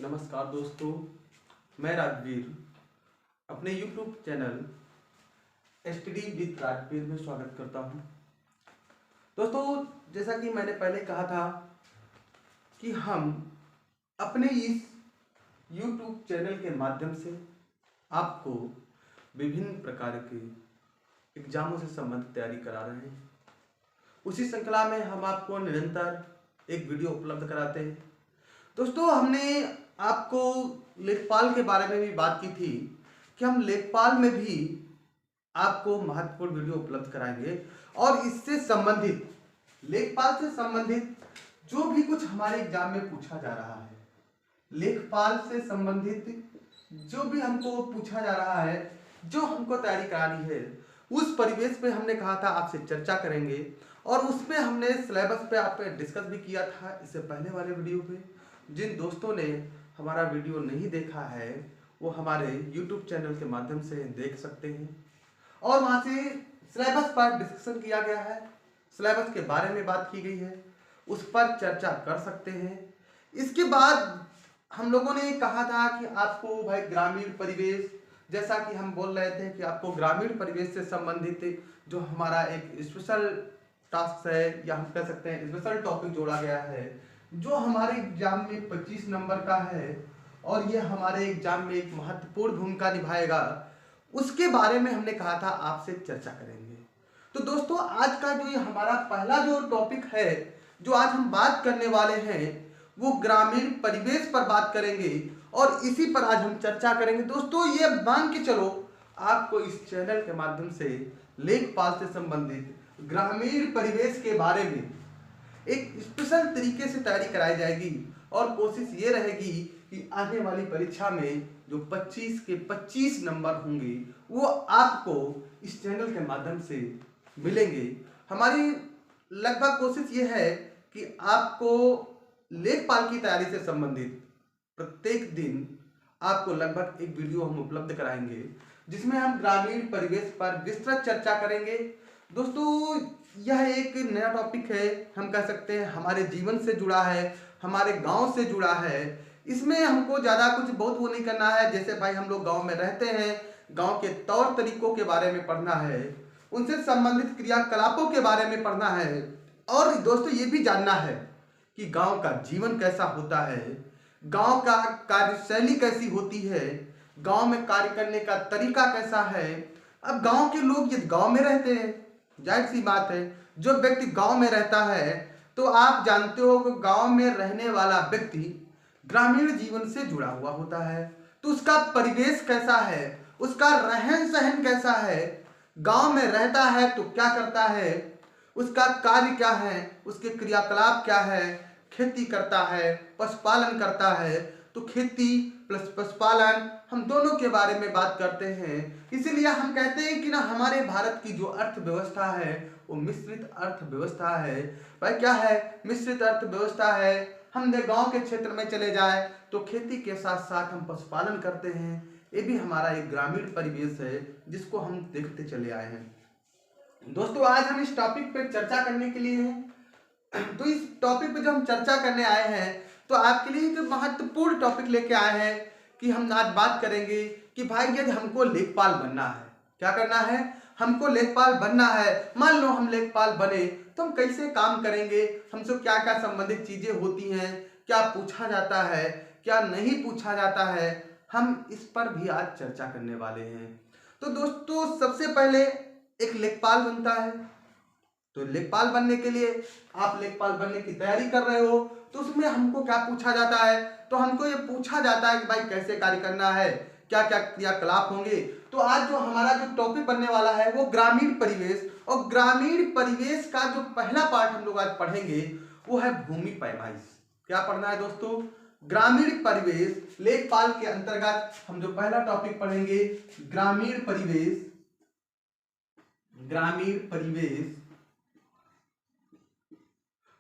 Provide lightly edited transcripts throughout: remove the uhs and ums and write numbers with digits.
नमस्कार दोस्तों, मैं राजवीर अपने YouTube channel STD with Rajveer में स्वागत करता हूं। दोस्तों, जैसा कि मैंने पहले कहा था कि हम अपने इस YouTube चैनल के माध्यम से आपको विभिन्न प्रकार के एग्जामों से संबंधित तैयारी करा रहे हैं। उसी श्रृंखला में हम आपको निरंतर एक वीडियो उपलब्ध कराते हैं। दोस्तों, हमने आपको लेखपाल के बारे में भी बात की थी कि हम लेखपाल में भी आपको महत्वपूर्ण वीडियो उपलब्ध कराएंगे और इससे संबंधित लेखपाल से संबंधित जो भी कुछ हमारे एग्जाम में पूछा जा रहा है, लेखपाल से संबंधित जो भी हमको पूछा जा रहा है, जो हमको तैयारी करानी है, उस परिवेश पे हमने कहा था आपसे चर्चा करेंगे और उसमें हमने सिलेबस पे आप डिस्कस भी किया था इससे पहले वाले वीडियो पे। जिन दोस्तों ने हमारा वीडियो नहीं देखा है वो हमारे YouTube चैनल के माध्यम से देख सकते हैं और वहाँ से सिलेबस पर डिस्कशन किया गया है, सिलेबस के बारे में बात की गई है, उस पर चर्चा कर सकते हैं। इसके बाद हम लोगों ने कहा था कि आपको भाई ग्रामीण परिवेश, जैसा कि हम बोल रहे थे कि आपको ग्रामीण परिवेश से संबंधित जो हमारा एक स्पेशल टास्क है या हम कह सकते हैं स्पेशल टॉपिक जोड़ा गया है, जो हमारे एग्जाम में 25 नंबर का है और ये हमारे एग्जाम में एक महत्वपूर्ण भूमिका निभाएगा, उसके बारे में हमने कहा था आपसे चर्चा करेंगे। तो दोस्तों, आज का जो ये हमारा पहला जो टॉपिक है, जो आज हम बात करने वाले हैं, वो ग्रामीण परिवेश पर बात करेंगे और इसी पर आज हम चर्चा करेंगे। दोस्तों, ये मान के चलो आपको इस चैनल के माध्यम से लेखपाल से संबंधित ग्रामीण परिवेश के बारे में एक स्पेशल तरीके से तैयारी कराई जाएगी और कोशिश ये रहेगी कि आने वाली परीक्षा में जो 25 के 25 नंबर होंगे वो आपको इस चैनल के माध्यम से मिलेंगे। हमारी लगभग कोशिश ये है कि आपको लेखपाल की तैयारी से संबंधित प्रत्येक दिन आपको लगभग एक वीडियो हम उपलब्ध कराएंगे जिसमें हम ग्रामीण परिवेश पर विस्तृत चर्चा करेंगे। दोस्तों, यह एक नया टॉपिक है, हम कह सकते हैं हमारे जीवन से जुड़ा है, हमारे गांव से जुड़ा है। इसमें हमको ज़्यादा कुछ बहुत वो नहीं करना है, जैसे भाई हम लोग गांव में रहते हैं, गांव के तौर तरीकों के बारे में पढ़ना है, उनसे संबंधित क्रियाकलापों के बारे में पढ़ना है और दोस्तों ये भी जानना है कि गांव का जीवन कैसा होता है, गांव का कार्यशैली कैसी होती है, गांव में कार्य करने का तरीका कैसा है। अब गांव के लोग यदि गांव में रहते हैं, जाहिर सी बात है, जो व्यक्ति गांव में रहता है तो आप जानते हो कि गांव में रहने वाला व्यक्ति ग्रामीण जीवन से जुड़ा हुआ होता है। तो उसका परिवेश कैसा है, उसका रहन सहन कैसा है, गांव में रहता है तो क्या करता है, उसका कार्य क्या है, उसके क्रियाकलाप क्या है, खेती करता है, पशुपालन करता है। तो खेती प्लस पशुपालन हम दोनों के बारे में बात करते हैं। इसीलिए हम कहते हैं कि ना हमारे भारत की जो अर्थव्यवस्था है वो मिश्रित अर्थव्यवस्था है। भाई क्या है मिश्रित अर्थव्यवस्था है। हम गांव के क्षेत्र में चले जाए तो खेती के साथ साथ हम पशुपालन करते हैं। ये भी हमारा एक ग्रामीण परिवेश है जिसको हम देखते चले आए हैं। दोस्तों, आज हम इस टॉपिक पर चर्चा करने के लिए हैं। तो इस टॉपिक पे जो हम चर्चा करने आए हैं तो आपके लिए एक महत्वपूर्ण टॉपिक लेके आए हैं कि हम आज बात करेंगे कि भाई यदि हमको लेखपाल बनना है, क्या करना है, हमको लेखपाल बनना है। मान लो हम लेखपाल बने तो हम कैसे काम करेंगे, हमसे क्या क्या संबंधित चीजें होती हैं, क्या पूछा जाता है, क्या नहीं पूछा जाता है, हम इस पर भी आज चर्चा करने वाले हैं। तो दोस्तों, सबसे पहले एक लेखपाल बनता है, तो लेखपाल बनने के लिए आप लेखपाल बनने की तैयारी कर रहे हो तो उसमें हमको क्या पूछा जाता है, तो हमको ये पूछा जाता है कि भाई कैसे कार्य करना है, क्या क्या क्रियाकलाप होंगे। तो आज जो हमारा जो टॉपिक बनने वाला है वो ग्रामीण परिवेश, और ग्रामीण परिवेश का जो पहला पार्ट हम लोग आज पढ़ेंगे वो है भूमि पैमाइश। क्या पढ़ना है दोस्तों, ग्रामीण परिवेश। लेखपाल के अंतर्गत हम जो पहला टॉपिक पढ़ेंगे ग्रामीण परिवेश। ग्रामीण परिवेश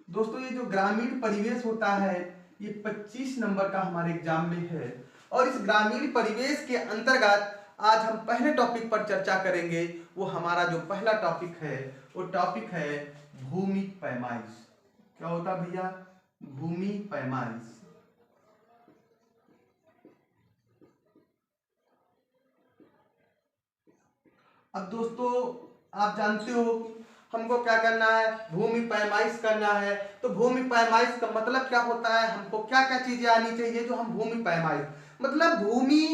दोस्तों, ये जो ग्रामीण परिवेश होता है ये 25 नंबर का हमारे एग्जाम में है और इस ग्रामीण परिवेश के अंतर्गत आज हम पहले टॉपिक पर चर्चा करेंगे। वो हमारा जो पहला टॉपिक है वो टॉपिक है भूमि पैमाइश। क्या होता भैया, भूमि पैमाइश। अब दोस्तों आप जानते हो कि हमको क्या करना है, भूमि पैमाइश करना है। तो भूमि पैमाइश का मतलब क्या होता है, हमको क्या क्या चीजें आनी चाहिए जो हम भूमि पैमाइश मतलब भूमि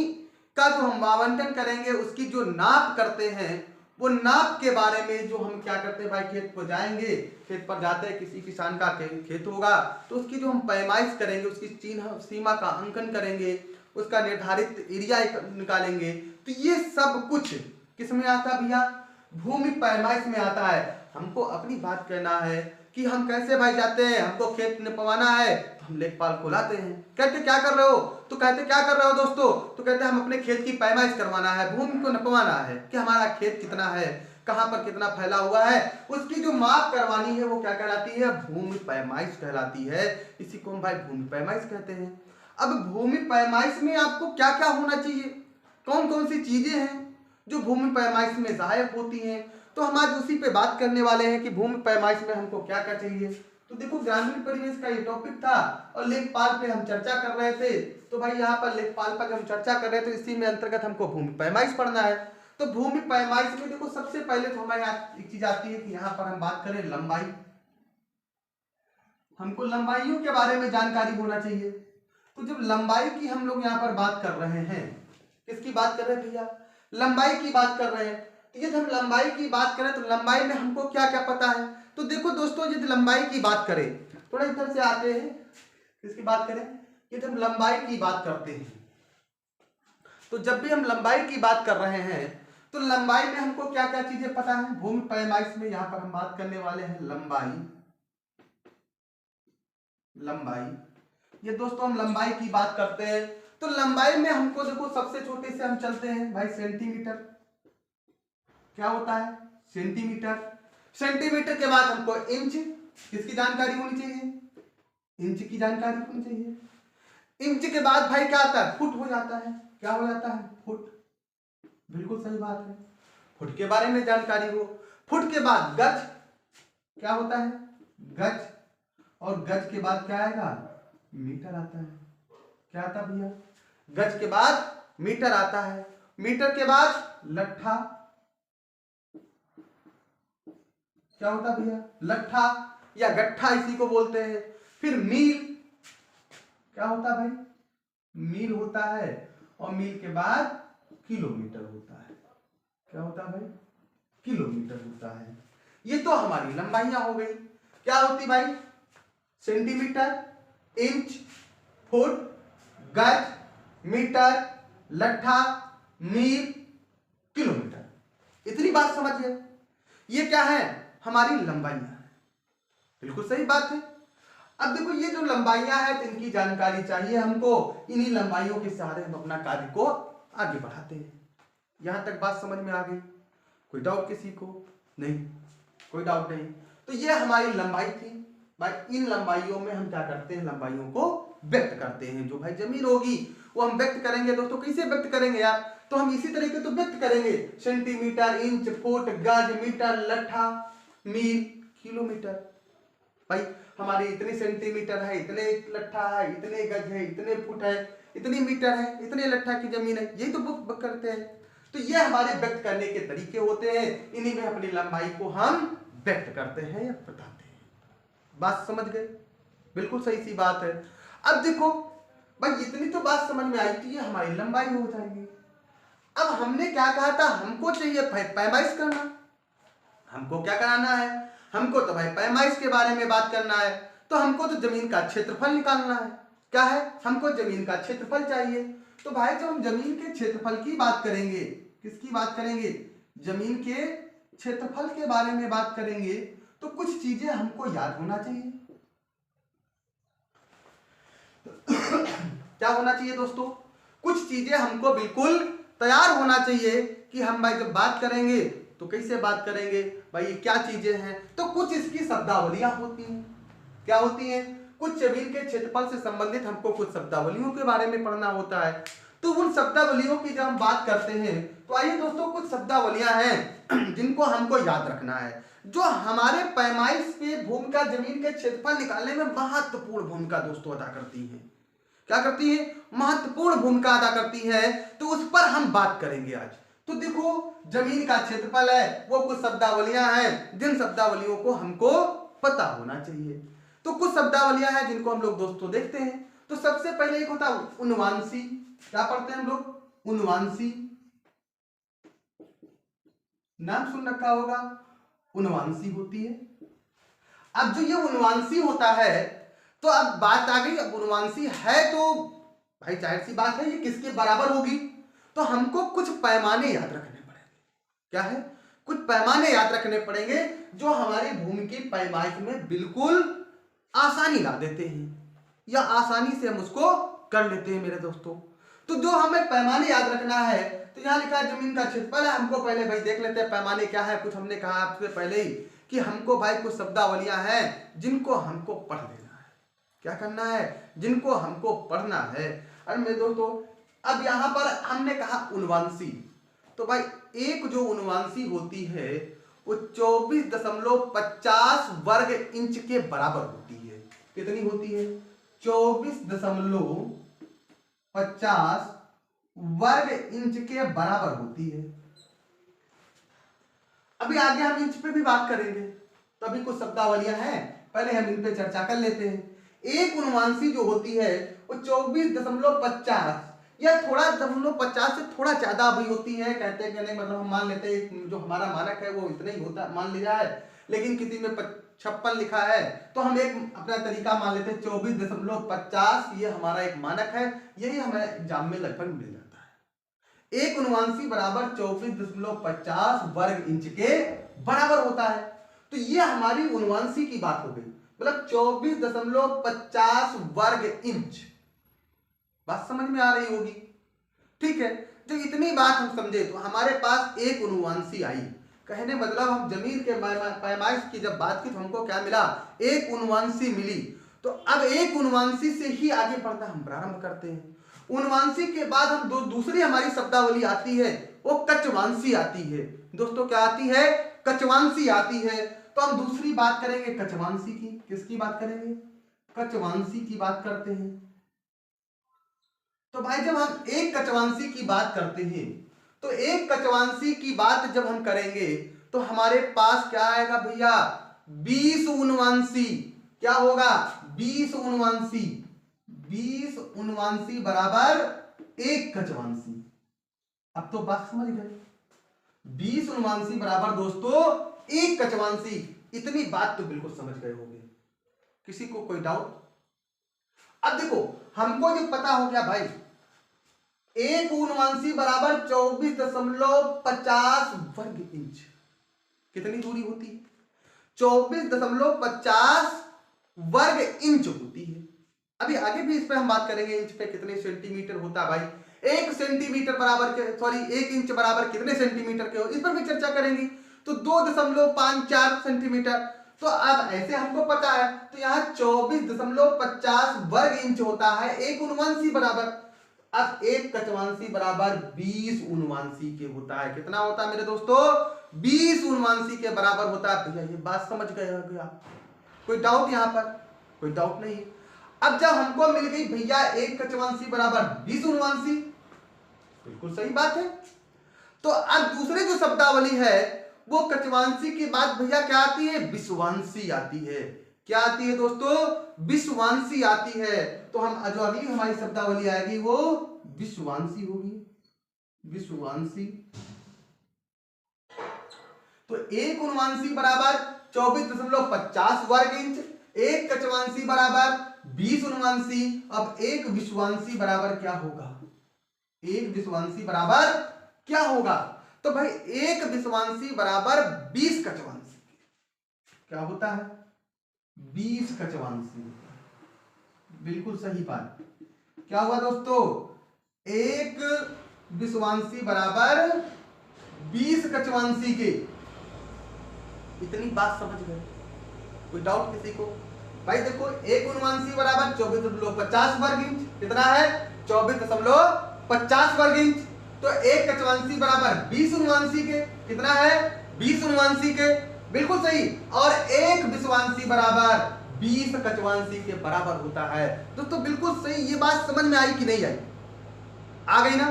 का जो हम आवंटन करेंगे उसकी जो नाप करते हैं, वो नाप के बारे में जो हम क्या करते हैं भाई, खेत पर जाएंगे, खेत पर जाते हैं, किसी किसान का खेत होगा तो उसकी जो हम पैमाइश करेंगे, उसकी चिन्ह सीमा का अंकन करेंगे, उसका निर्धारित एरिया निकालेंगे। तो ये सब कुछ किस में आता है भैया, भूमि पैमाइश में आता है। हमको अपनी बात कहना है कि हम कैसे भाई जाते हैं, हमको खेत निपवाना है तो हम लेखपाल को लाते हैं, कहते क्या कर रहे हो, तो कहते क्या कर रहे हो दोस्तों, तो कहते हम अपने खेत की पैमाइश करवाना है, भूमि को निपवाना है कि हमारा खेत कितना है, कहां पर कितना फैला हुआ है, उसकी जो माप करवानी है वो क्या कहलाती है, भूमि पैमाइश कहलाती है। इसी को हम भाई भूमि पैमाइश कहते हैं। अब भूमि पैमाइश में आपको क्या क्या होना चाहिए, कौन कौन सी चीजें हैं जो भूमि पैमाइश में सहायक होती हैं, तो हम आज उसी पे बात करने वाले हैं कि भूमि पैमाइश में हमको क्या क्या चाहिए। तो देखो ग्रामीण परिवेश का ये टॉपिक था और लेखपाल पे हम चर्चा कर रहे थे। तो भाई यहाँ पर लेखपाल पर हम चर्चा कर रहे थे, इसी में अंतर्गत हमको भूमि पैमाइश पढ़ना है। तो भूमि पैमाइश में देखो सबसे पहले तो हमारे यहाँ एक चीज आती है कि यहाँ पर हम बात करें लंबाई, हमको लंबाइयों के बारे में जानकारी होना चाहिए। तो जब लंबाई की हम लोग यहाँ पर बात कर रहे हैं, किसकी बात कर रहे हैं भैया, लंबाई की बात कर रहे हैं। तो यदि हम लंबाई की बात करें तो लंबाई में हमको क्या क्या पता है। तो देखो दोस्तों यदि लंबाई की बात करें, थोड़ा इधर से आते हैं, किसकी बात करें, यदि हम लंबाई की बात करते हैं तो जब भी हम लंबाई की बात कर रहे हैं तो लंबाई में हमको क्या क्या चीजें पता है। भूमि पैमाइश में यहाँ पर हम बात करने वाले हैं लंबाई, ये दोस्तों हम लंबाई की बात करते हैं तो लंबाई में हमको देखो सबसे छोटे से हम चलते हैं भाई सेंटीमीटर, क्या होता है सेंटीमीटर, सेंटीमीटर के बाद हमको इंच, किसकी जानकारी होनी चाहिए, इंच की जानकारी होनी चाहिए। इंच के बाद भाई क्या आता है, फुट हो जाता है, क्या हो जाता है, फुट, बिल्कुल सही बात है, फुट के बारे में जानकारी हो। फुट के बाद गज, क्या होता है गज, और गज के बाद क्या आएगा, मीटर आता है, क्या आता है भैया, गज के बाद मीटर आता है, मीटर के बाद लट्ठा, क्या होता है भैया, लट्ठा या गट्ठा इसी को बोलते हैं। फिर मील, क्या होता है भाई, मील होता है, और मील के बाद किलोमीटर होता है, क्या होता है भाई, किलोमीटर होता है। ये तो हमारी लंबाइयां हो गई, क्या होती भाई, सेंटीमीटर, इंच, फुट, गज, मीटर, लट्ठा, मील, किलोमीटर, इतनी बात समझिए। ये क्या है, हमारी लंबाइयां है, बिल्कुल सही बात है। अब देखो ये जो लंबाइयां हैं तो इनकी जानकारी चाहिए हमको, इन्हीं लंबाइयों के सहारे हम अपना कार्य को आगे बढ़ाते हैं। यहां तक बात समझ में आ गई, कोई डाउट किसी को, नहीं कोई डाउट नहीं। तो ये हमारी लंबाई थी भाई, इन लंबाइयों में हम क्या करते हैं, लंबाइयों को व्यक्त करते हैं। जो भाई जमीन होगी वो हम व्यक्त करेंगे दोस्तों, कैसे व्यक्त करेंगे यार, तो हम इसी तरीके तो व्यक्त करेंगे, सेंटीमीटर, इंच, फुट, गज, मीटर, लट्ठा, मील, किलोमीटर। भाई हमारी इतने सेंटीमीटर है, इतने लट्ठा है, इतने गज है, इतने फुट है, इतनी मीटर है, इतने लट्ठा की जमीन है, यही तो बुक करते हैं। तो ये हमारे व्यक्त करने के तरीके होते हैं, इन्हीं में अपनी लंबाई को हम व्यक्त करते हैं या बताते हैं। बात समझ गए, बिल्कुल सही सी बात है। अब देखो भाई इतनी तो बात समझ में आई थी, ये हमारी लंबाई हो जाएगी। अब हमने क्या कहा था, हमको चाहिए पैमाइश करना, हमको क्या कराना है, हमको तो भाई पैमाइश के बारे में बात करना है। तो हमको तो जमीन का क्षेत्रफल निकालना है, क्या है, हमको जमीन का क्षेत्रफल चाहिए। तो भाई जब हम जमीन के क्षेत्रफल की बात करेंगे, किसकी बात करेंगे, जमीन के क्षेत्रफल के बारे में बात करेंगे, तो कुछ चीजें हमको याद होना चाहिए। क्या होना चाहिए दोस्तों, कुछ चीजें हमको बिल्कुल तैयार होना चाहिए कि हम भाई जब बात करेंगे तो कैसे बात करेंगे, भाई ये क्या चीजें हैं। तो कुछ इसकी शब्दावलियां होती हैं, क्या होती हैं, कुछ जमीन के क्षेत्रफल से संबंधित हमको कुछ शब्दावलियों के बारे में पढ़ना होता है। तो उन शब्दावलियों की जब हम बात करते हैं तो आइए दोस्तों कुछ शब्दावलियां हैं जिनको हमको याद रखना है, जो हमारे पैमाइश पे भूमिका, जमीन के क्षेत्रफल निकालने में महत्वपूर्ण भूमिका दोस्तों अदा करती है। क्या करती है, महत्वपूर्ण भूमिका अदा करती है। तो उस पर हम बात करेंगे आज, तो देखो जमीन का क्षेत्रफल है, वो कुछ शब्दावलियां हैं जिन शब्दावलियों को हमको पता होना चाहिए। तो कुछ शब्दावलियां हैं जिनको हम लोग दोस्तों देखते हैं। तो सबसे पहले एक होता है उनवांशी। क्या पढ़ते हैं हम लोग? उनवांशी, नाम सुन रखा होगा, उनवांशी होती है। अब जो ये उनवांशी होता है, तो अब बात आ गई, अब उनवांशी है तो भाई जाहिर सी बात है ये किसके बराबर होगी? तो हमको कुछ पैमाने याद रखने पड़ेंगे। क्या है? कुछ पैमाने याद रखने पड़ेंगे जो हमारी भूमि की पैमाइश में बिल्कुल आसानी ला देते हैं या आसानी से हम उसको कर लेते हैं मेरे दोस्तों। तो जो हमें पैमाने याद रखना है, तो यहाँ लिखा है जमीन का क्षेत्रफल है। हमको पहले भाई देख लेते हैं पैमाने क्या है। कुछ हमने कहा आपसे पहले ही कि हमको भाई कुछ शब्दावलियां हैं जिनको हमको पढ़ लेना है। क्या करना है? जिनको हमको पढ़ना है। अरे मेरे दोस्तों, अब यहाँ पर हमने कहा उनवांशी, तो भाई एक जो उनवांशी होती है वो 24.50 वर्ग इंच के बराबर होती है। कितनी होती है? 24.50 वर्ग इंच के बराबर होती है। अभी आगे हम इंच पे भी बात करेंगे, तो अभी कुछ शब्दावलियां हैं, पहले हम इन पे चर्चा कर लेते हैं। एक उनवांशी जो होती है वो 24.50 या थोड़ा 50 से थोड़ा ज्यादा भी होती है। कहते हैं कि नहीं, मतलब हम मान लेते हैं जो हमारा मानक है वो इतना ही होता मान लिया है, लेकिन किसी में 56 लिखा है तो हम एक अपना तरीका मान लेते हैं 24.50, ये हमारा एक मानक है। यही हमें एग्जाम में लगभग मिल जाता है। एक उनवांशी बराबर 24.50 वर्ग इंच के बराबर होता है। तो ये हमारी उनवांशी की बात हो गई, मतलब 24.50 वर्ग इंच। बात समझ में आ रही होगी? ठीक है, जो इतनी बात हम समझे तो हमारे पास एक उनवांशी आई। कहने मतलब हम जमीन के पैमाइश की जब बात की तो हमको क्या मिला? एक उनवांशी मिली। तो अब एक उनवांशी से ही आगे बढ़ना हम प्रारंभ करते हैं। उनवांशी के बाद हम दूसरी हमारी शब्दावली आती है, वो कचवांशी आती है। दोस्तों क्या आती है? कचवांशी आती है। तो हम दूसरी बात करेंगे कचवांशी की। किसकी बात करेंगे? कचवांशी की बात करते हैं। तो भाई जब हम एक कचवांशी की बात करते हैं, तो एक कचवांशी की बात जब हम करेंगे तो हमारे पास क्या आएगा भैया? 20 उनवांशी। क्या होगा? 20 उनवांशी। 20 उनवांशी बराबर एक कचवांशी। अब तो बात समझ गए। 20 उनवांशी बराबर दोस्तों एक कचवांशी। इतनी बात तो बिल्कुल समझ गए होंगे। किसी को कोई डाउट? अब देखो हमको ये पता हो गया भाई, एक उनवांशी बराबर 24.50 वर्ग इंच। कितनी दूरी होती है? 24.50 वर्ग इंच होती है। अभी आगे भी इस पे हम बात करेंगे इंच पे कितने सेंटीमीटर होता है भाई। एक सेंटीमीटर बराबर के एक इंच बराबर कितने सेंटीमीटर के हो, इस पर भी चर्चा करेंगे। तो 2.54 सेंटीमीटर। तो अब ऐसे हमको पता है, तो यहाँ 24.50 वर्ग इंच होता है एक उनवांशी बराबर। अब एक कचवांशी बराबर 20 उनवांशी के होता है। कितना होता है मेरे दोस्तों? 20 उनवांशी के बराबर होता है। भैया ये बात समझ गए होंगे आप? कोई डाउट यहाँ पर? कोई डाउट नहीं। अब जब हमको मिल गई भैया एक कचवांशी बराबर 20 उनवांशी, बिल्कुल सही बात है। तो अब दूसरे जो शब्दावली है वो कचवांशी के बाद भैया क्या आती है? विषवांशी आती है। क्या आती है दोस्तों? विषवांशी आती है। तो हम जो अगली हमारी शब्दावली आएगी वो विषवांशी होगी। विषवांशी। तो एक उनवांशी बराबर 24.50 वर्ग इंच, एक कचवांशी बराबर 20 उनवांशी। अब एक विषवांशी बराबर क्या होगा? एक विषवांशी बराबर क्या होगा? तो भाई एक विषवांशी बराबर 20 कचवांशी। क्या होता है? 20 कचवांशी। बिल्कुल सही बात। क्या हुआ दोस्तों? एक विषवांशी बराबर 20 कचवांशी के। इतनी बात समझ गए? कोई डाउट किसी को? भाई देखो एक उनवांशी बराबर 24.50 वर्ग इंच। कितना है? 24.50 वर्ग इंच। तो एक कचवांशी बराबर 20 उनवांशी के। कितना है? 20 उनवांशी के। बिल्कुल सही। और एक विषवांशी बराबर 20 कचवांशी के बराबर होता है। दोस्तों बिल्कुल सही। ये बात समझ में आई कि नहीं आई? आ गई ना?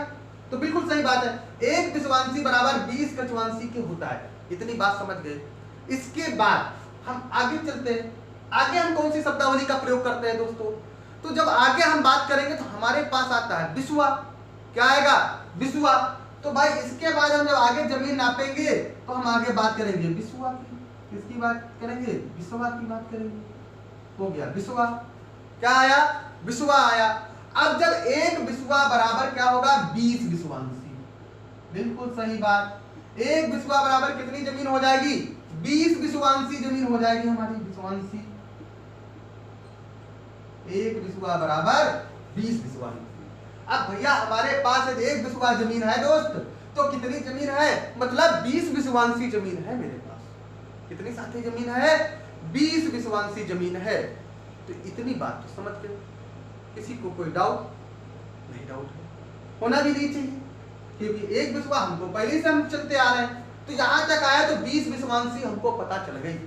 तो बिल्कुल सही बात है, एक विषुवांशी बराबर 20 कक्षवांशी के होता है। इतनी बात समझ गए। इसके बाद हम आगे चलते हैं। आगे हम कौन सी शब्दावली का प्रयोग करते हैं दोस्तों? तो जब आगे हम बात करेंगे तो हमारे पास आता है विसुआ। क्या आएगा? विसुआ। तो भाई इसके बाद हम जब आगे जमीन नापेंगे तो हम आगे बात करेंगे विसुआ की। किसकी बात करेंगे? विसुआ की बात करेंगे। हो गया विसुआ। क्या आया? विसुआ आया। अब जब एक विसुआ बराबर क्या होगा? 20 विषुवांशी। बिल्कुल सही बात। एक विसुआ बराबर कितनी जमीन हो जाएगी? 20 विषुवांशी जमीन हो जाएगी हमारी। विषुवांशी एक विसुआ बराबर 20 विषुवांशी। अब भैया हमारे पास एक विसुआ जमीन है दोस्त, तो कितनी जमीन है? मतलब 20 विषुवांशी जमीन है मेरे पास। कितनी साथी जमीन है? 20 विषुवांशी जमीन है। तो इतनी बात तो समझ गए। किसी को कोई डाउट? नहीं डाउट है, होना भी नहीं चाहिए, क्योंकि एक विसुआ हमको पहले से हम चलते आ रहे हैं। तो यहां तक आया तो 20 विषुवांशी हमको पता चल गई।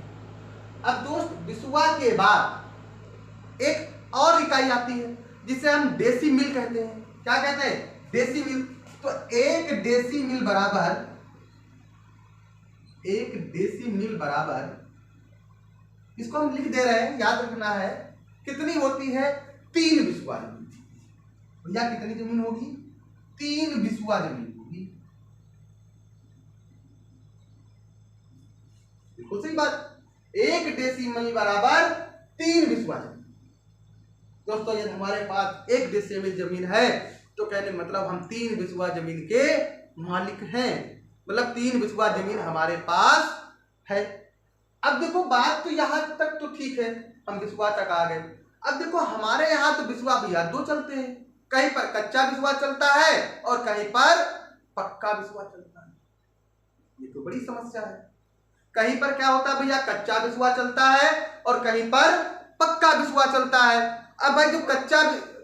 अब दोस्त विसुआ के बाद एक और इकाई आती है जिसे हम डेसीमिल कहते हैं। क्या कहते हैं? डेसीमिल। तो एक डेसीमिल बराबर इसको हम लिख दे रहे हैं, याद रखना है कितनी होती है? 3 विसुआ जमीन। भैया कितनी जमीन होगी? 3 विसुआ जमीन होगी। बिल्कुल सही बात। एक डेसीमिल बराबर 3 विसुआ जमीन। दोस्तों यदि हमारे पास एक डेसीमिल जमीन है तो कहने मतलब हम 3 विसुआ जमीन के मालिक हैं। मतलब 3 विसुआ जमीन हमारे पास है। अब देखो बात तो यहां तक तो ठीक है, हम विसुआ तक आ गए। अब देखो हमारे यहाँ तो विसुआ भैया 2 चलते हैं। कहीं पर कच्चा विसुआ चलता है और कहीं पर पक्का विसुआ चलता है। ये तो बड़ी समस्या है। कहीं पर क्या होता है भैया? कच्चा विसुआ चलता है और कहीं पर पक्का विसुआ चलता है। अब भाई जो कच्चा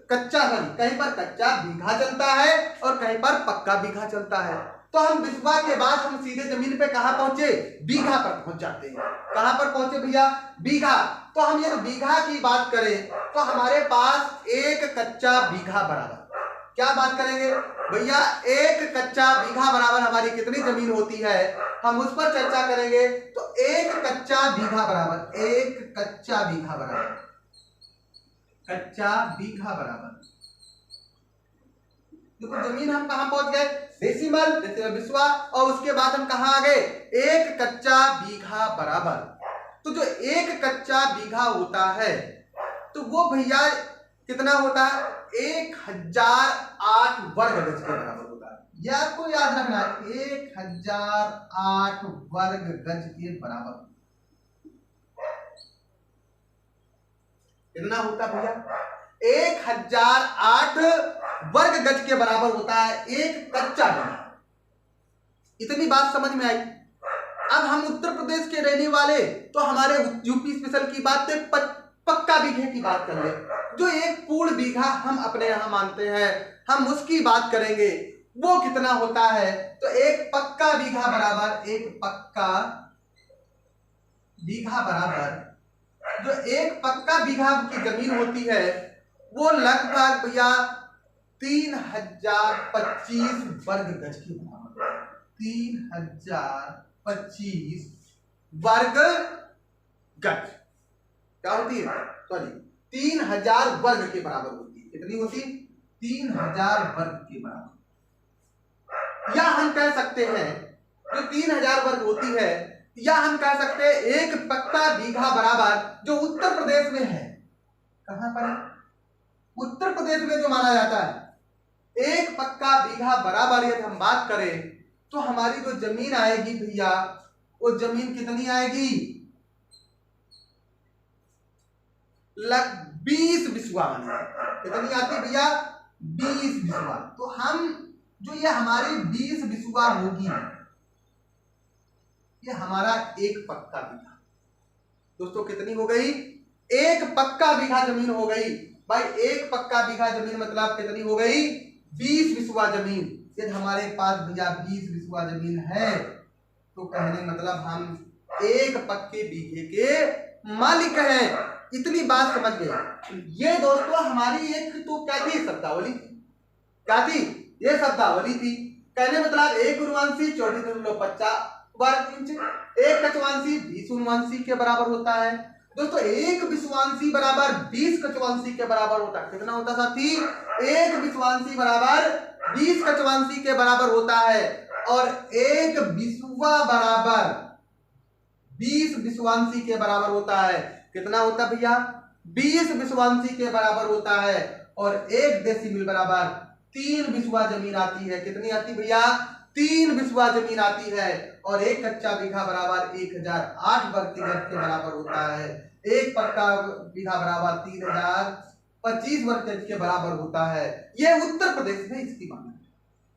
कहीं पर कच्चा बीघा चलता है और कहीं पर पक्का बीघा चलता है। तो हम विसुआ के बाद हम सीधे जमीन पे कहां पहुंचे? बीघा पर पहुंच जाते हैं। कहां पर पहुंचे भैया? बीघा। तो हम ये बीघा की बात करें तो हमारे पास एक कच्चा बीघा बराबर, क्या बात करेंगे भैया? एक कच्चा बीघा बराबर हमारी कितनी जमीन होती है, हम उस पर चर्चा करेंगे। तो एक कच्चा बीघा बराबर देखो जमीन हम कहां पहुंच गए? डेसिमल विसुआ। और उसके बाद हम कहां आ गए? एक कच्चा बीघा बराबर। तो जो एक कच्चा बीघा होता है तो वो भैया कितना होता है? 1008 वर्ग गज के बराबर होता है। यह आपको याद रखना है, 1008 वर्ग गज के बराबर। कितना होता भैया? 1008 वर्ग गज के बराबर होता है एक कच्चा बीघा। इतनी बात समझ में आई। अब हम उत्तर प्रदेश के रहने वाले तो हमारे यूपी स्पेशल की बात है, पक्का बीघे की बात कर ले। जो एक पूर्ण बीघा हम अपने यहां मानते हैं, हम उसकी बात करेंगे। वो कितना होता है? तो एक पक्का बीघा बराबर जो एक पक्का बीघा की जमीन होती है वो लगभग भैया 3025 वर्ग गज की बराबर। 3025 वर्ग गज क्या होती है? सॉरी 3000 वर्ग के बराबर होती है। कितनी होती? 3000 वर्ग के बराबर। या हम कह सकते हैं जो 3000 वर्ग होती है, या हम कह सकते हैं एक पक्का बीघा बराबर जो उत्तर प्रदेश में है। कहां पर? उत्तर प्रदेश में जो माना जाता है एक पक्का बीघा बराबर यदि हम बात करें तो हमारी जो जमीन आएगी भैया वो जमीन कितनी आएगी? 20 विसुआ। कितनी आती भैया? 20 विसुआ। तो हम जो ये हमारी 20 विसुआ होगी, ये हमारा एक पक्का बीघा। दोस्तों कितनी हो गई? एक पक्का बीघा जमीन हो गई। भाई एक पक्का बीघा जमीन मतलब कितनी हो गई? 20 विसुआ जमीन। यदि हमारे पास भैया 20 विसुआ जमीन है तो कहने मतलब हम एक पक्के बीघे के मालिक हैं। इतनी बात समझ गए। ये दोस्तों हमारी एक तो क्या थी? शब्दावली। क्या थी? ये शब्दावली थी। कहने मतलब एक अनुवांशी 24.50 वर्ग इंच, एक कचवांशी 20 अनुवांशी के बराबर होता है। दोस्तों एक विषुवांशी बराबर 20 कचवांशी के बराबर होता है। कितना होता साथी? एक विषुवांशी बराबर 20 कचवांशी के बराबर होता है और एक विषुवा बराबर 20 विषुवांशी के बराबर होता है। कितना होता है भैया? 20 विषुवांशी के बराबर होता है और एक डेसिमल बराबर 3 विषुवा जमीन आती है। कितनी आती भैया? 3 विषुवा जमीन आती है और एक कच्चा बीघा बराबर 1008 वर्ग गज के बराबर होता है। एक पक्का बीघा बराबर 3025 वर्ग गज के बराबर होता है। यह उत्तर प्रदेश में इसकी बात है।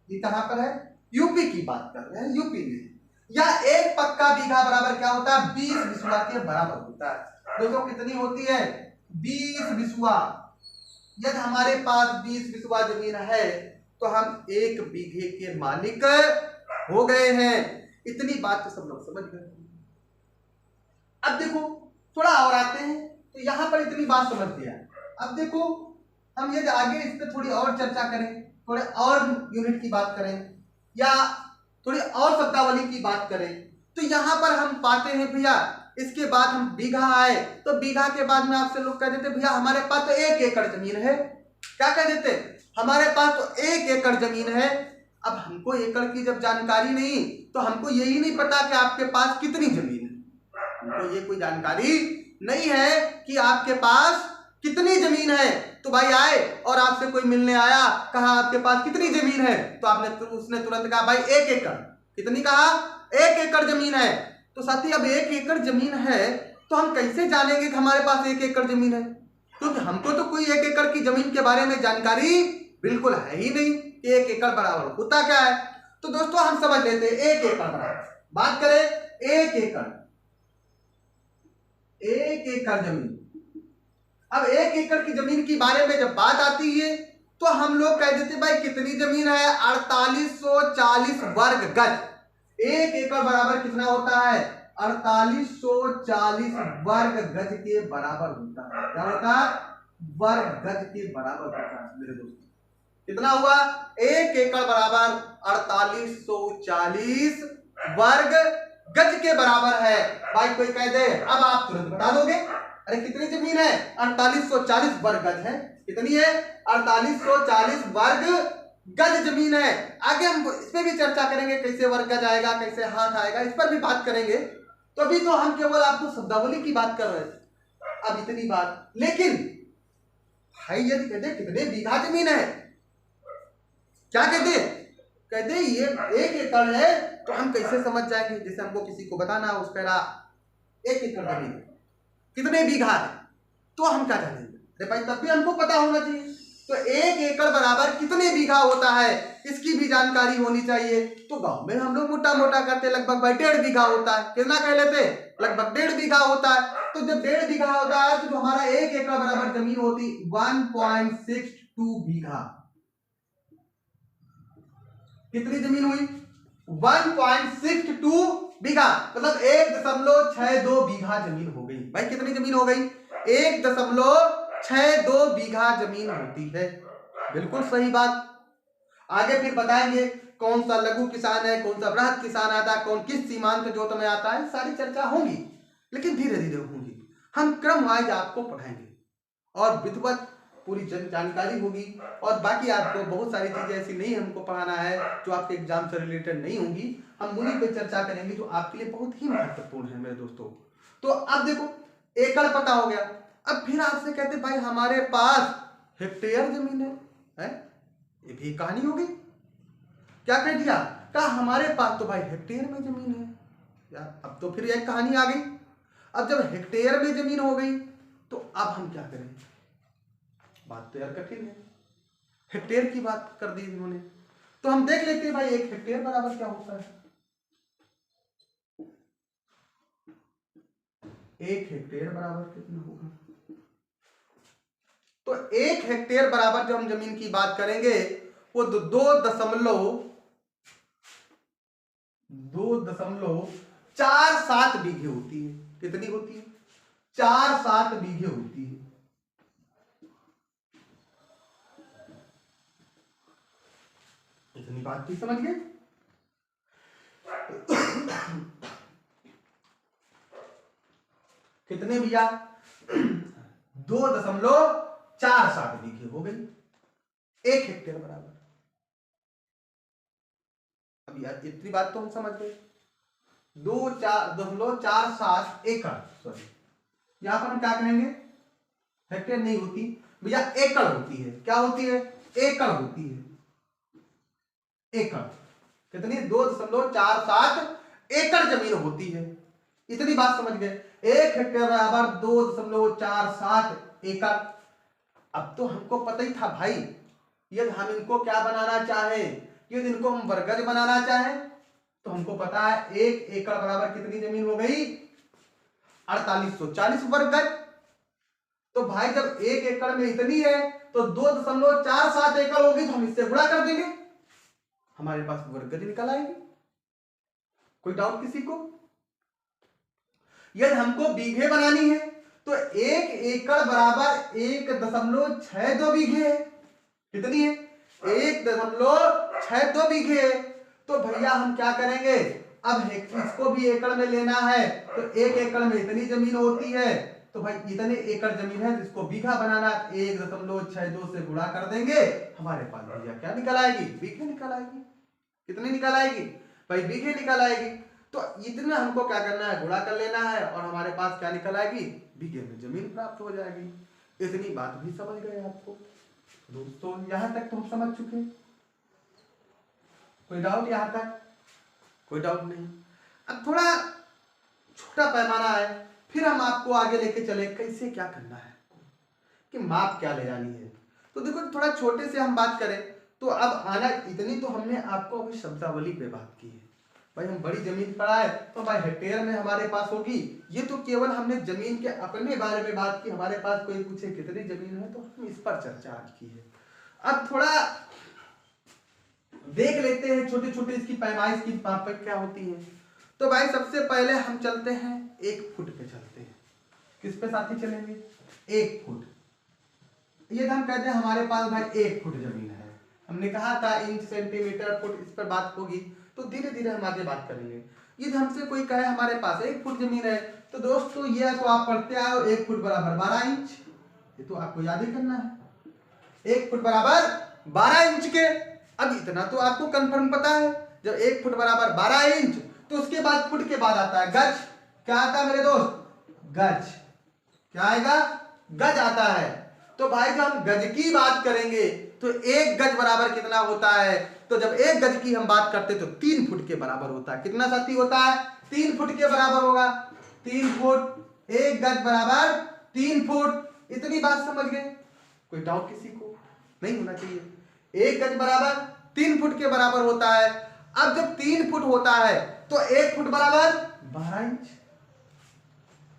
ये कहां पर है? यूपी की बात कर रहे हैं, यूपी में। या एक पक्का बीघा बराबर क्या होता है? 20 विषुवा के बराबर होता है। दोस्तों कितनी होती है? 20 विषुवा। यदि हमारे पास 20 विषुवा जमीन है तो हम एक बीघे के मालिक हो गए हैं। इतनी बात तो सब लोग समझ गए। अब देखो थोड़ा और आते हैं तो यहां पर इतनी बात समझ गया। अब देखो हम यदि आगे इस पर थोड़ी और चर्चा करें, थोड़े और यूनिट की बात करें या थोड़ी और शब्दावली की बात करें तो यहां पर हम पाते हैं भैया, इसके बाद हम बीघा आए तो बीघा के बाद में आपसे लोग कह देते भैया हमारे पास तो 1 एकड़ जमीन है। क्या कह देते? हमारे पास तो 1 एकड़ जमीन है। अब हमको एकड़ की जब जानकारी नहीं तो हमको यही नहीं पता कि आपके पास कितनी जमीन है। हमको ये कोई जानकारी नहीं है कि आपके पास कितनी जमीन है। तो भाई आए और आपसे कोई मिलने आया, कहा आपके पास कितनी जमीन है, तो उसने तुरंत कहा भाई 1 एकड़। कितनी कहा? 1 एकड़ जमीन है। तो साथी अब 1 एकड़ जमीन है तो हम कैसे जानेंगे कि हमारे पास 1 एकड़ जमीन है? क्योंकि हमको तो कोई 1 एकड़ की जमीन के बारे में जानकारी बिल्कुल है ही नहीं कि 1 एकड़ बराबर होता क्या है। तो दोस्तों हम समझ लेते हैं 1 एकड़ बराबर, बात करें 1 एकड़, 1 एकड़ जमीन। अब 1 एकड़ की जमीन के बारे में जब बात आती है तो हम लोग कह देते भाई कितनी जमीन है? 4840 वर्ग गज। 1 एकड़ बराबर कितना होता है? 4840 वर्ग गज के बराबर होता है। क्या होता है? वर्ग गज के बराबर होता है मेरे दोस्तों। कितना हुआ? 1 एकड़ बराबर 4840 वर्ग गज के बराबर है। भाई कोई कह दे, अब आप तुरंत बता दोगे अरे कितनी जमीन है? 4840 वर्ग गज है। कितनी है? 4840 वर्ग गज जमीन है। आगे हम इस पे भी चर्चा करेंगे, कैसे वर्ग गज आएगा, कैसे हाथ आएगा, इस पर भी बात करेंगे। तो अभी तो हम केवल आपको शब्दावली की बात कर रहे थे, अब इतनी बात। लेकिन भाई यदि कहते कितने बीघा जमीन है, क्या कहते? कहते ये 1 एकड़ है तो हम कैसे समझ जाएंगे? जैसे हमको किसी को बताना है उस पर 1 एकड़ जमीन कितने बीघा है तो हम क्या जानेंगे? अरे भाई तब भी हमको पता होना चाहिए। तो 1 एकड़ बराबर कितने बीघा होता है इसकी भी जानकारी होनी चाहिए। तो गांव में हम लोग मोटा मोटा करते लगभग भाई 1.5 बीघा होता है। कितना कह लेते? लगभग 1.5 बीघा होता है। तो जब 1.5 बीघा होता है तो हमारा 1 एकड़ बराबर जमीन होती 1.62 बीघा। कितनी जमीन हुई? 1.62 बीघा, मतलब 1.62 बीघा जमीन हो गई। भाई कितनी जमीन हो गई? 1.62 बीघा जमीन होती है। बिल्कुल सही बात। आगे फिर बताएंगे कौन सा लघु किसान है, कौन सा वृहद किसान आता है, कौन किस सीमांत जोत में आता है, सारी चर्चा होंगी, लेकिन धीरे धीरे होंगी। हम क्रम वाइज आपको पढ़ाएंगे और विधिवत पूरी जानकारी होगी। और बाकी आपको बहुत सारी चीजें ऐसी नहीं हमको पढ़ाना है जो आपके एग्जाम से रिलेटेड नहीं होंगी। हम उन्हीं पे चर्चा करेंगे जो आपके लिए बहुत ही महत्वपूर्ण है मेरे दोस्तों। तो अब देखो एकड़ पता हो गया। अब फिर आपसे कहते भाई हमारे पास हेक्टेयर जमीन है? ये भी कहानी होगी। क्या कह दिया? कहा हमारे पास तो भाई हेक्टेयर में जमीन है यार। अब तो फिर एक कहानी आ गई। अब जब हेक्टेयर में जमीन हो गई तो अब हम क्या करें? बात तो यार कठिन है। हेक्टेयर की बात कर दी इन्होंने, तो हम देख लेते हैं भाई 1 हेक्टेयर बराबर क्या होता है। 1 हेक्टेयर बराबर कितना होगा? तो 1 हेक्टेयर बराबर जो हम जमीन की बात करेंगे वो 2.47 बीघे होती है। कितनी होती है? 47 बीघे होती है। इतनी बात भी समझ गए। कितने भैया 2.47 बीघे हो गई, 1 हेक्टेयर बराबर। अब यार इतनी बात तो हम समझ गए। 2.47 एकड़, सॉरी यहां पर हम क्या कहेंगे, हेक्टेयर नहीं होती भैया, एकड़ होती है। क्या होती है, एकड़ होती है। एकड़ कितनी, 2.47 एकड़ जमीन होती है। इतनी बात समझ गए। 1 हेक्टेयर बराबर 2.47 एकड़। अब तो हमको पता ही था भाई, यदि हम इनको क्या बनाना चाहे, यदि इनको हम वर्गज बनाना चाहे तो हमको पता है 1 एकड़ बराबर कितनी जमीन हो गई, 4840 वर्ग गज। तो भाई जब 1 एकड़ में इतनी है तो 2.47 एकड़ होगी, तो हम इससे गुणा कर देंगे, हमारे पास वर्ग गज निकल आएगी। कोई डाउट किसी को? यदि हमको बीघे बनानी है तो 1 एकड़ बराबर 1.62 बीघे है। कितनी है, 1.62 बीघे है। तो भैया हम क्या करेंगे, अब इसको भी एकड़ में लेना है तो 1 एकड़ में इतनी जमीन होती है, तो भाई इतने एकड़ जमीन है जिसको बीघा बनाना, 1.62 से गुणा कर देंगे, हमारे पास भैया क्या निकल आएगी, बीघे निकल आएगी। कितनी निकल आएगी भाई, बीघे निकल आएगी। तो इतना हमको क्या करना है, गुणा कर लेना है और हमारे पास क्या निकल आएगी, बीघे में जमीन प्राप्त हो जाएगी। इतनी बात भी समझ गए आपको दोस्तों? यहां तक तो हम समझ चुके। कोई डाउट यहां तक? कोई डाउट नहीं। अब थोड़ा छोटा पैमाना है, फिर हम आपको आगे लेके चले कैसे क्या करना है, कि माप क्या ले जानी है। तो देखो थोड़ा छोटे से हम बात करें तो अब आना, इतनी तो हमने आपको अभी शब्दावली पे बात की है। भाई हम बड़ी जमीन पर आए तो भाई हेक्टेयर में हमारे पास होगी, ये तो केवल हमने जमीन के अपने बारे में बात की। हमारे पास कोई पूछे कितनी जमीन है तो हम इस पर चर्चा आज की है। अब थोड़ा देख लेते हैं छोटे छोटे इसकी पैमाइश की माप क्या होती है। तो भाई सबसे पहले हम चलते हैं 1 फुट पे चलते हैं। किस पे साथी चलेंगे, 1 फुट। ये हम कहते हैं हमारे पास भाई 1 फुट जमीन है। हमने कहा था इंच सेंटीमीटर फुट इस पर बात होगी, तो धीरे धीरे हम आगे बात करेंगे। ये हमसे कोई कहे हमारे पास 1 फुट जमीन है, तो दोस्तों ये तो आप पढ़ते आओ 1 फुट बराबर 12 इंच, ये तो आपको याद ही करना है। 1 फुट बराबर 12 इंच के। अब इतना तो आपको कंफर्म पता है, जब 1 फुट बराबर 12 इंच तो उसके बाद फुट के बाद आता है गज। क्या आता है मेरे दोस्त, गज। क्या आएगा, गज आता है। तो भाई जब हम गज की बात करेंगे तो 1 गज बराबर कितना होता है, तो जब 1 गज की हम बात करते तो 3 फुट के बराबर होता है। कितना साथी होता है, 3 फुट के बराबर होगा। 3 फुट, 1 गज बराबर 3 फुट। इतनी बात समझ गए? कोई डाउट किसी को? नहीं होना चाहिए। 1 गज बराबर 3 फुट के बराबर होता है। अब जब 3 फुट होता है तो 1 फुट बराबर 12 इंच।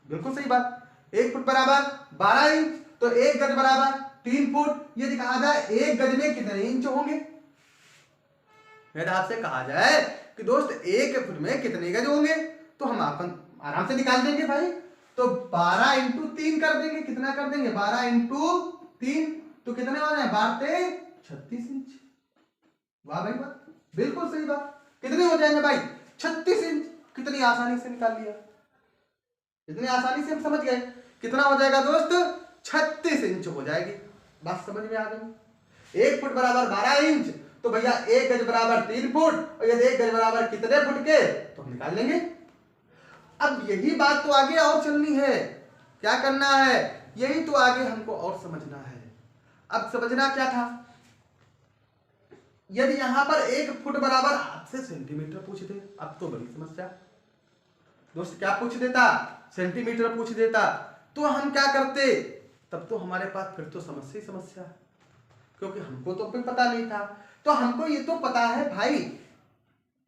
बिल्कुल सही बात, 1 फुट बराबर 12 इंच, तो 1 गज बराबर 3 फुट। यदि कहा जाए 1 गज में कितने इंच होंगे, यदि आपसे कहा जाए कि दोस्त 1 फुट में कितने गज होंगे, तो हम अपन आराम से निकाल देंगे भाई। तो 12 इंटू 3 कर देंगे। कितना कर देंगे, 12 इंटू 3, तो कितने हो जाए, 12 36 इंच। वाह भाई वाह, बिल्कुल सही बात। कितने हो जाएंगे भाई, 36 इंच। कितनी आसानी से निकाल लिया, इतनी आसानी से हम समझ गए। कितना हो जाएगा दोस्त, 36 इंच हो जाएगी। बात समझ में आ गई। 1 फुट बराबर 12 इंच, तो भैया 1 गज बराबर 3 फुट, और यदि 1 गज बराबर कितने फुट के, तो हम निकाल लेंगे। अब यही बात तो आगे और चलनी है, क्या करना है, यही तो आगे हमको और समझना है। अब समझना क्या था, यदि यहां पर 1 फुट बराबर आपसे सेंटीमीटर पूछ दे, अब तो बड़ी समस्या। दोस्त क्या पूछ देता, सेंटीमीटर पूछ देता, तो हम क्या करते, तब तो हमारे पास फिर तो समस्या ही समस्या, क्योंकि हमको तो फिर पता नहीं था। तो हमको ये तो पता है भाई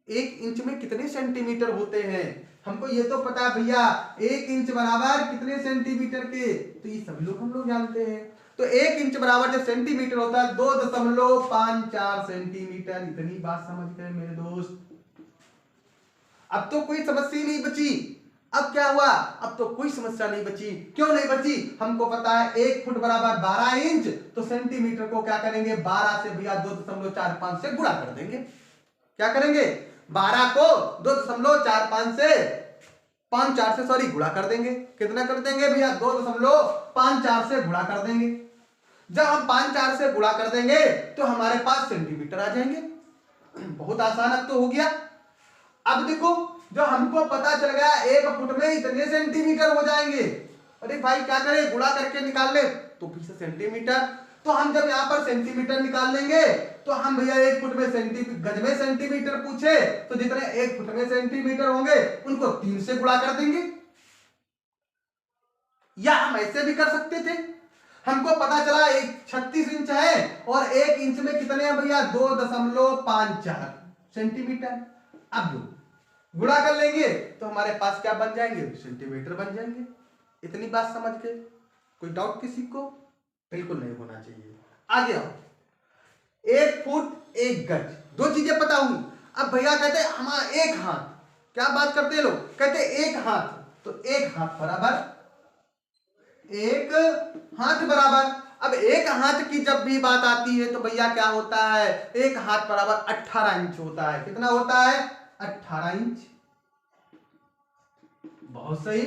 1 इंच में कितने सेंटीमीटर होते हैं, हमको ये तो पता है भैया 1 इंच बराबर कितने सेंटीमीटर के, तो ये सभी लोग हम लोग जानते हैं। तो 1 इंच बराबर जब सेंटीमीटर होता है 2.54 सेंटीमीटर। इतनी बात समझ गए मेरे दोस्त? अब तो कोई समस्या ही नहीं बची। अब क्या हुआ, अब तो कोई समस्या नहीं बची। क्यों नहीं बची, हमको पता है 1 फुट बराबर 12 इंच, तो सेंटीमीटर को क्या करेंगे 12 से भैया 2.45 से गुणा कर देंगे। क्या करेंगे 12 को 2.45 से 54 से सॉरी गुणा कर देंगे। कितना कर देंगे भैया 2.54 से गुणा कर देंगे। जब हम 54 से गुणा कर देंगे तो हमारे पास सेंटीमीटर आ जाएंगे। बहुत आसान अब तो हो गया। अब देखो जो हमको पता चल गया 1 फुट में इतने सेंटीमीटर हो जाएंगे। अरे भाई क्या करें, गुणा करके निकाल ले तो फिर से सेंटीमीटर। तो हम जब यहाँ पर सेंटीमीटर निकाल लेंगे तो हम भैया 1 फुट में गज में सेंटीमीटर पूछे तो जितने 1 फुट में सेंटीमीटर होंगे उनको 3 से गुणा कर देंगे। या हम ऐसे भी कर सकते थे, हमको पता चला 36 इंच है और 1 इंच में कितने हैं भैया 2.54 सेंटीमीटर। अब गुणा कर लेंगे तो हमारे पास क्या बन जाएंगे, सेंटीमीटर बन जाएंगे। इतनी बात समझ गए, कोई डाउट किसी को? बिल्कुल नहीं होना चाहिए। आगे आओ, 1 फुट 1 गज, दो चीजें पता हुई। अब भैया कहते हैं हमारा 1 हाथ, क्या बात करते हैं लोग, कहते 1 हाथ, तो 1 हाथ बराबर 1 हाथ बराबर। अब 1 हाथ की जब भी बात आती है तो भैया क्या होता है, 1 हाथ बराबर 18 इंच होता है। कितना होता है 18 इंच। बहुत सही,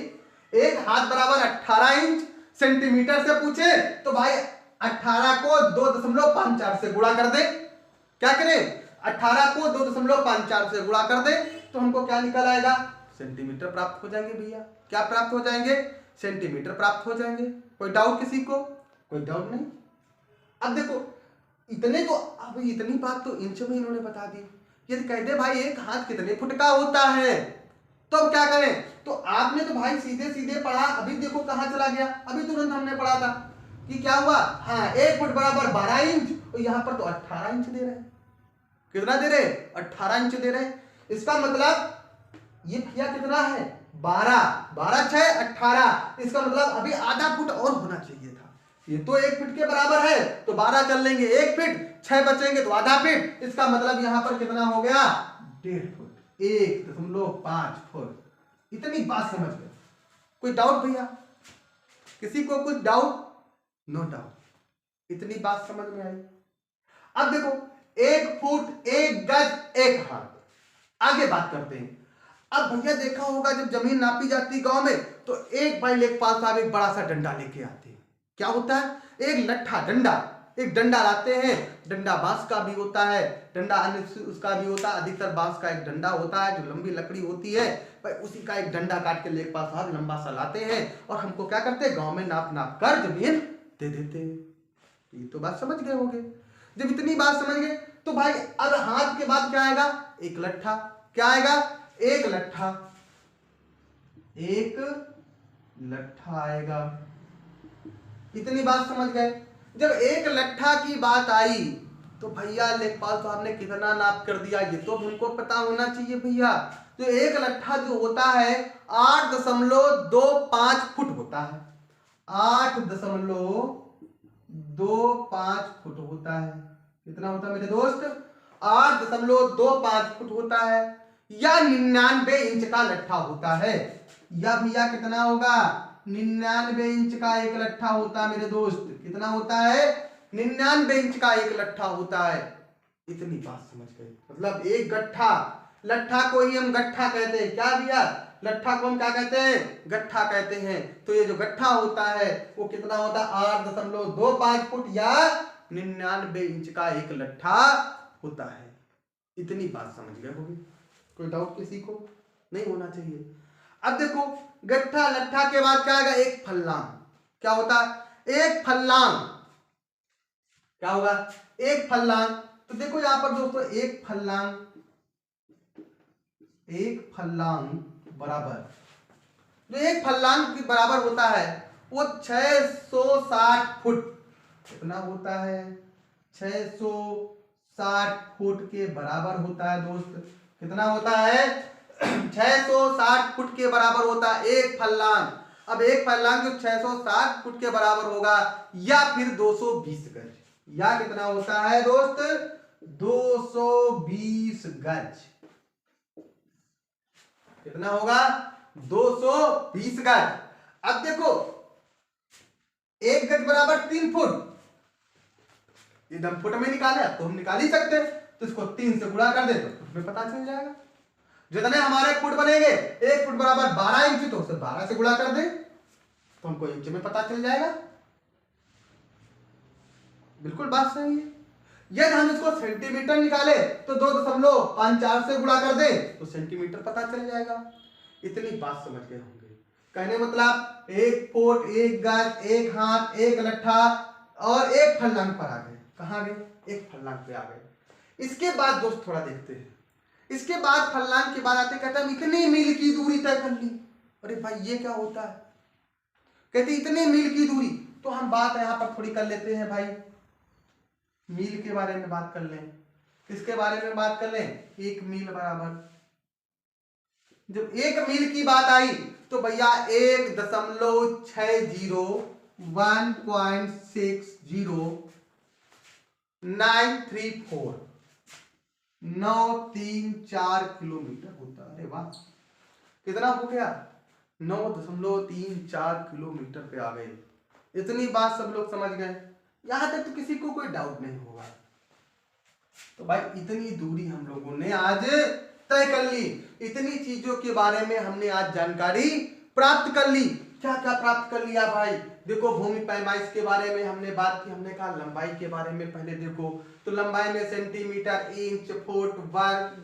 1 हाथ बराबर 18 इंच। सेंटीमीटर से पूछे तो भाई 18 को 2.54 से गुणा कर दे। क्या करें 18 को 2.54 से गुणा कर दे तो हमको क्या निकल आएगा, सेंटीमीटर प्राप्त हो जाएंगे भैया। क्या प्राप्त हो जाएंगे, सेंटीमीटर प्राप्त हो जाएंगे। कोई डाउट किसी को? कोई डाउट नहीं। अब देखो इतने तो, अब इतनी बात तो इंच में इन्होंने बता दी। यदि कह दे भाई 1 हाथ कितने फुट का होता है तो अब क्या करें, तो आपने तो भाई सीधे सीधे पढ़ा, अभी देखो कहां चला गया, अभी तुरंत हमने पढ़ा था कि क्या हुआ, हाँ 1 फुट बराबर 12 इंच और यहां पर तो 18 इंच दे रहे हैं। कितना दे रहे, 18 इंच दे रहे। इसका मतलब ये भैया कितना है 12, 12 6 18, इसका मतलब अभी आधा फुट और होना चाहिए था। ये तो 1 फीट के बराबर है तो 12 कर लेंगे 1 फीट, 6 बचेंगे तो आधा फीट। इसका मतलब यहां पर कितना हो गया 1.5 फुट, 1.5 फुट। इतनी बात समझ गए? कोई डाउट भैया किसी को? कुछ डाउट? नो डाउट, इतनी बात समझ में आई। अब देखो 1 फुट 1 गज 1 हाथ। आगे बात करते हैं। अब भैया देखा होगा जब जमीन नापी जाती गांव में तो एक भाई लेखपाल साहब एक बड़ा सा डंडा लेके आते हैं। क्या होता है, एक लट्ठा डंडा, एक डंडा लाते हैं। डंडा बांस का भी होता है, डंडा अन्य उसका भी होता है। अधिकतर बांस का एक डंडा होता है जो लंबी लकड़ी होती है, भाई उसी का एक डंडा काट के लेखपाल साहब लंबा सा लाते हैं और हमको क्या करते हैं गांव में नाप नाप कर जमीन दे देते हैं। ये तो बात समझ गए होंगे। जब इतनी बात समझ गए तो भाई अब हाथ के बाद क्या आएगा, एक लट्ठा। क्या आएगा, एक लट्ठा, एक लट्ठा आएगा। इतनी बात समझ गए। जब एक लट्ठा की बात आई तो भैया लेखपाल साहब ने कितना नाप कर दिया ये तो हमको पता होना चाहिए भैया। तो एक लट्ठा जो होता है 8.25 फुट होता है, 8.25 फुट होता है। कितना होता है मेरे दोस्त, 8.25 फुट होता है या 99 इंच का लट्ठा होता है। या भैया कितना होगा, 99 इंच का एक लट्ठा होता है मेरे दोस्त। कितना होता है, 99 इंच का एक लट्ठा होता है। इतनी बात समझ गए, मतलब एक गट्ठा, लट्ठा को ही हम गट्ठा कहते हैं। क्या भैया, लट्ठा को हम क्या कहते हैं, गट्ठा कहते हैं। तो ये जो गट्ठा होता है वो कितना होता है 8.25 फुट या 99 इंच का एक लट्ठा होता है। इतनी बात समझ गए होगी, कोई डाउट किसी को? नहीं होना चाहिए। अब देखो गट्ठा लट्ठा के बाद क्या आएगा, एक फल्लांग। क्या होता है, एक फल्लांग। क्या होगा, एक फल्लांग। तो देखो यहां पर दोस्तों एक फल्लांग, एक फल्लांग बराबर, जो एक फल्लांग के बराबर होता है वो 660 फुट। कितना होता है, 660 फुट के बराबर होता है दोस्त। कितना होता है, 660 फुट के बराबर होता है एक फल्लांग। अब एक फल्लांग जो 660 फुट के बराबर होगा या फिर 220 गज, या कितना होता है दोस्त 220 गज। कितना होगा 220 गज। अब देखो 1 गज बराबर 3 फुट, एकदम फुट में निकाले, अब तो हम निकाल ही सकते हैं, तो इसको 3 से गुणा कर दे तो फुट में पता चल जाएगा। जितने हमारे फुट बनेंगे, 1 फुट बराबर 12 इंच, तो उसे 12 से गुणा कर दे तो हमको इंच में पता चल जाएगा। बिल्कुल बात सही है। यदि हम इसको सेंटीमीटर निकाले तो 2.54 से गुणा कर दे तो सेंटीमीटर पता चल जाएगा। इतनी बात समझ गए होंगे। कहने मतलब 1 फुट, 1 गज, 1 हाथ, 1 लट्ठा और 1 फर्लांग पर आ गए। कहां गए? 1 फर्लांग पे आ गए। इसके बाद दोस्त थोड़ा देखते हैं, इसके बाद फर्लांग के बाद आते, कहते हैं इतनी मील की दूरी तय कर ली। अरे भाई ये क्या होता है? कहते इतने मील की दूरी, तो हम बात यहां पर थोड़ी कर लेते हैं भाई, मील के बारे में बात कर लें। किसके बारे में बात कर लें? 1 मील बराबर, जब 1 मील की बात आई तो भैया 1.60164 किलोमीटर होता है। अरे वाह, कितना हो गया? 9.34 किलोमीटर पे आ गए। इतनी बात सब लोग समझ गए, यहां तक तो किसी को कोई डाउट नहीं होगा। तो भाई इतनी दूरी हम लोगों ने आज तय कर ली, इतनी चीजों के बारे में हमने आज जानकारी प्राप्त कर ली। क्या क्या प्राप्त कर लिया भाई? देखो भूमि पैमाइश के बारे में हमने बात की, हमने कहा लंबाई के बारे में पहले देखो, तो लंबाई में सेंटीमीटर, इंच, फुट, वर्ग,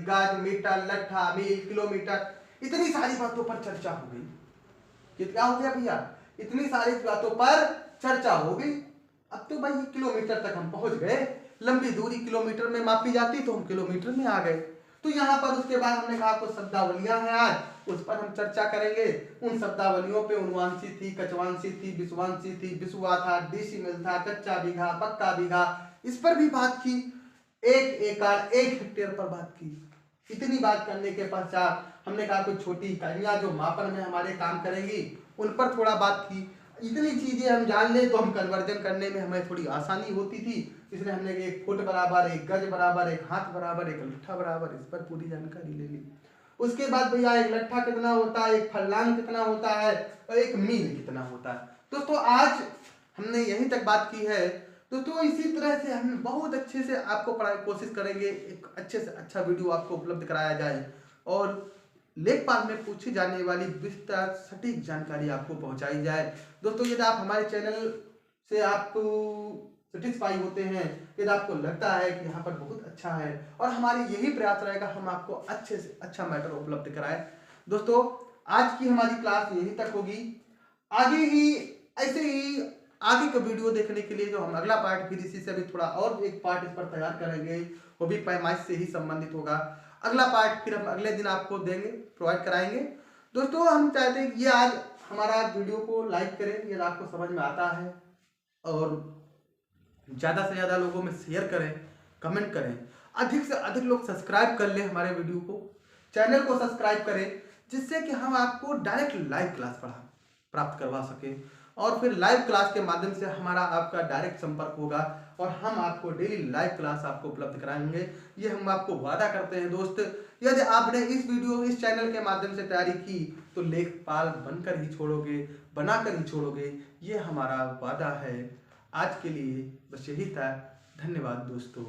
गज, मीटर, लट्ठा, मील, किलोमीटर, इतनी सारी बातों पर चर्चा हो गई। क्या हो गया भैया? इतनी सारी बातों पर चर्चा हो गई। अब तो भाई किलोमीटर तक हम पहुंच गए, लंबी दूरी किलोमीटर में मापी जाती तो हम किलोमीटर में आ गए। तो यहाँ पर उसके बाद हमने कहा कुछ शब्दावलियां हैं आज, उस पर हम चर्चा करेंगे। उन शब्दावलियों पे उनवांशी थी, कचवांशी थी, विषवांशी थी, विषुआ था, डेसिमल था, कच्चा बीघा, पक्का बीघा, इस पर भी बात की। 1 एकड़ 1 हेक्टेयर पर बात की। इतनी बात करने के पश्चात हमने कहा कुछ छोटी इकाइयां जो मापन में हमारे काम करेंगी, उन पर थोड़ा बात की। इतनी चीजें हम जान ले तो हम कन्वर्जन करने में हमें थोड़ी आसानी होती थी, इसलिए हमने 1 फुट बराबर, 1 गज बराबर, 1 हाथ बराबर, 1 लट्ठा बराबर, इस पर पूरी जानकारी ले ली। उसके बाद भैया 1 लट्ठा कितना होता है, 1 फर्लांग कितना होता है और 1 मील कितना होता है। दोस्तों आज हमने यहीं तक बात की है। दोस्तों इसी तरह से हम बहुत अच्छे से आपको पढ़ाई कोशिश करेंगे, एक अच्छे से अच्छा वीडियो आपको उपलब्ध कराया जाए और लेखपाल में पूछी जाने वाली विस्तृत सटीक जानकारी आपको पहुंचाई जाए। दोस्तों यदि आप हमारे चैनल से आपको सेटिस्फाई होते हैं, यदि आपको लगता है कि यहाँ पर बहुत अच्छा है, और हमारी यही प्रयास रहेगा हम आपको अच्छे से अच्छा मैटर उपलब्ध कराएं। दोस्तों आज की हमारी क्लास यहीं तक होगी। आगे ही ऐसे ही आगे का वीडियो देखने के लिए जो हम अगला पार्ट फिर इसी से भी थोड़ा और एक पार्ट इस पर तैयार करेंगे, वो भी पैमाइश से ही संबंधित होगा। अगला पार्ट फिर हम अगले दिन आपको देंगे, प्रोवाइड कराएंगे। दोस्तों हम चाहते हैं कि ये आज हमारा वीडियो को लाइक करें यदि आपको समझ में आता है, और ज़्यादा से ज़्यादा लोगों में शेयर करें, कमेंट करें, अधिक से अधिक लोग सब्सक्राइब कर लें हमारे वीडियो को, चैनल को सब्सक्राइब करें, जिससे कि हम आपको डायरेक्ट लाइव क्लास प्राप्त करवा सकें, और फिर लाइव क्लास के माध्यम से हमारा आपका डायरेक्ट संपर्क होगा और हम आपको डेली लाइव क्लास आपको उपलब्ध कराएंगे। ये हम आपको वादा करते हैं। दोस्त यदि आपने इस चैनल के माध्यम से तैयारी की तो लेखपाल बनकर ही छोड़ोगे, बनाकर ही छोड़ोगे, ये हमारा वादा है। आज के लिए बस यही था। धन्यवाद दोस्तों।